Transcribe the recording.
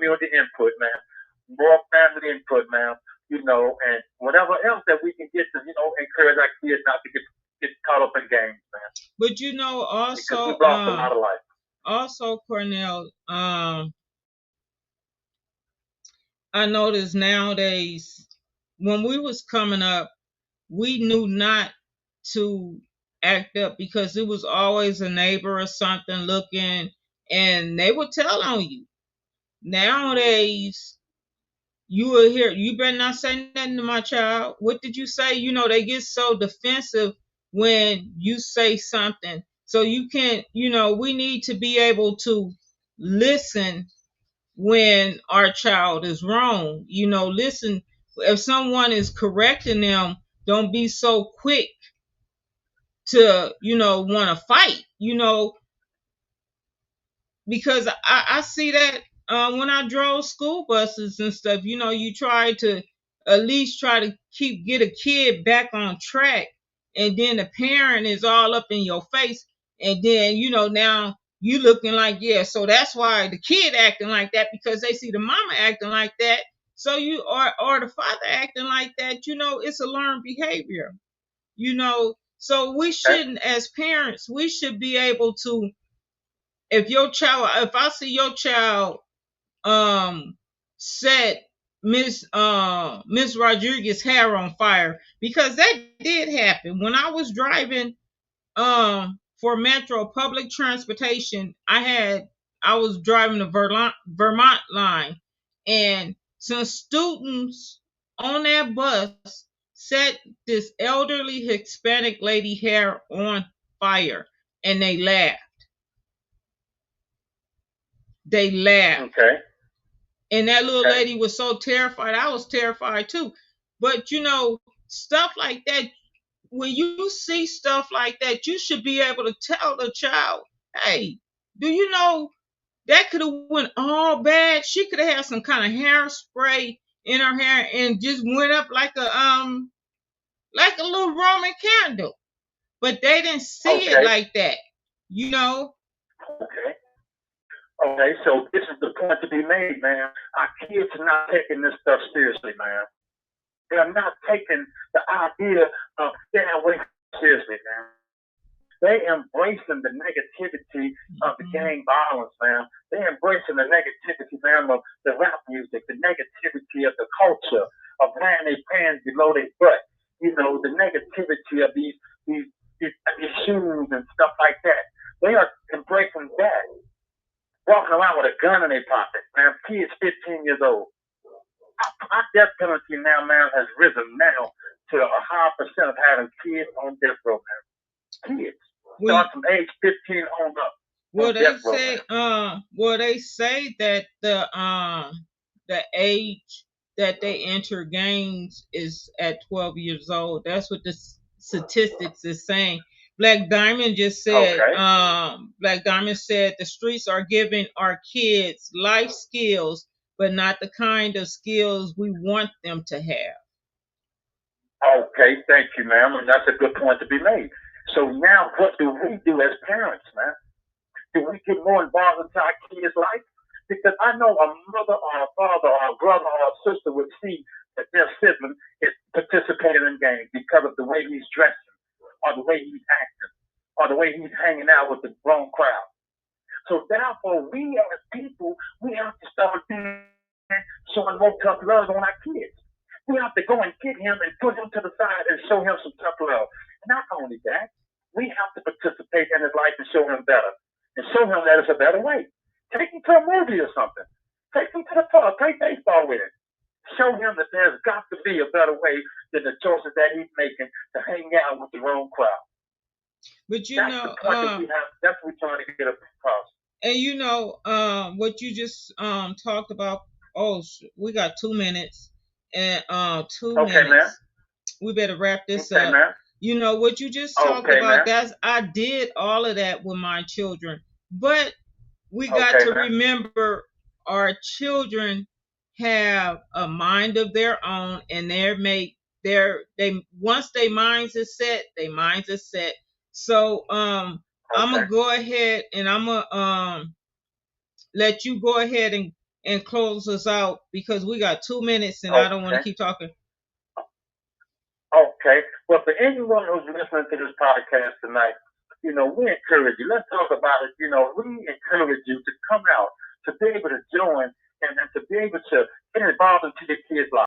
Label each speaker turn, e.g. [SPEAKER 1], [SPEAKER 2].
[SPEAKER 1] community input, man. More family input, man. And whatever else that we can get to, encourage our kids not to get caught up in games, man.
[SPEAKER 2] But
[SPEAKER 1] Because we've
[SPEAKER 2] also,
[SPEAKER 1] lost a lot of life.
[SPEAKER 2] Cornell, I noticed nowadays when we was coming up, we knew not to act up because it was always a neighbor or something looking, and they would tell on you. Nowadays, you will hear, you better not say nothing to my child. What did you say? They get so defensive when you say something. So you can't, we need to be able to listen when our child is wrong. Listen, if someone is correcting them, don't be so quick to, want to fight, because I see that when I drove school buses and stuff, you try to at least try to get a kid back on track, and then the parent is all up in your face, and then now you looking like, yeah, so that's why the kid acting like that, because they see the mama acting like that, so you or the father acting like that, it's a learned behavior, so we shouldn't, as parents, we should be able to, if I see your child um set Miss Rodriguez hair on fire, because that did happen when I was driving for Metro public transportation. I was driving the Vermont line, and some students on that bus set this elderly Hispanic lady hair on fire, and they laughed.
[SPEAKER 1] Okay.
[SPEAKER 2] And that little
[SPEAKER 1] Okay.
[SPEAKER 2] lady was so terrified. I was terrified too. But stuff like that, when you see stuff like that, you should be able to tell the child, hey, do you know that could have went all bad? She could have had some kind of hairspray in her hair and just went up like a little Roman candle. But they didn't see it
[SPEAKER 1] Okay.
[SPEAKER 2] like that, you know.
[SPEAKER 1] Okay. Okay. So this is the point to be made, man. Our kids are not taking this stuff seriously, man. They are not taking the idea of staying away seriously, man. They embracing the negativity of the
[SPEAKER 2] Mhm.
[SPEAKER 1] gang violence, man. They embracing the negativity, man, of the rap music, the negativity of the culture, of wearing their pants below their butt. The negativity of these, these shoes and stuff like that. They are embracing that, walking around with a gun in their pocket, man. Kids 15 years old. Our death penalty now, man, has risen now to a high percent of having kids on death row, man. Kids.
[SPEAKER 2] We
[SPEAKER 1] Start from age 15 on up
[SPEAKER 2] well
[SPEAKER 1] on
[SPEAKER 2] they
[SPEAKER 1] death row,
[SPEAKER 2] say
[SPEAKER 1] man.
[SPEAKER 2] that the age that they enter gangs is at 12 years old. That's what the statistics is saying.
[SPEAKER 1] Okay.
[SPEAKER 2] Black Diamond said the streets are giving our kids life skills, but not the kind of skills we want them to have.
[SPEAKER 1] Okay, thank you, ma'am. And that's a good point to be made. So now what do we do as parents, man? Do we get more involved into our kids' life? Because I know a mother or a father or a brother or a sister would see that their sibling is participating in games because of the way he's dressing, or the way he's acting, or the way he's hanging out with the wrong crowd. So therefore, we as people, we have to start showing more tough love on our kids. We have to go and get him and put him to the side and show him some tough love. Not only that, we have to participate in his life and show him better. And show him that it's a better way. Take him to a movie or something. Take him to the park. Play baseball with him. Show him that there's got to be a better way than the choices that he's making to hang out with the wrong crowd.
[SPEAKER 2] But
[SPEAKER 1] That's the point that we have. That's what we're trying to get across.
[SPEAKER 2] and what you just talked about. Oh, we got 2 minutes, and two
[SPEAKER 1] Okay, man.
[SPEAKER 2] minutes. We better wrap this
[SPEAKER 1] Okay,
[SPEAKER 2] up.
[SPEAKER 1] man.
[SPEAKER 2] What you just talked
[SPEAKER 1] Okay,
[SPEAKER 2] about.
[SPEAKER 1] man.
[SPEAKER 2] That's I did all of that with my children, but we got
[SPEAKER 1] Okay,
[SPEAKER 2] to
[SPEAKER 1] man.
[SPEAKER 2] remember our children have a mind of their own, and they once their minds is set, their minds is set. So I'm
[SPEAKER 1] Okay.
[SPEAKER 2] gonna go ahead and I'm gonna let you go ahead and close us out because we got 2 minutes and I don't want to
[SPEAKER 1] Okay.
[SPEAKER 2] keep talking.
[SPEAKER 1] Okay. Well, for anyone who's listening to this podcast tonight, we encourage you. Let's talk about it. We encourage you to come out, to be able to join, and to be able to get involved into your kids' life.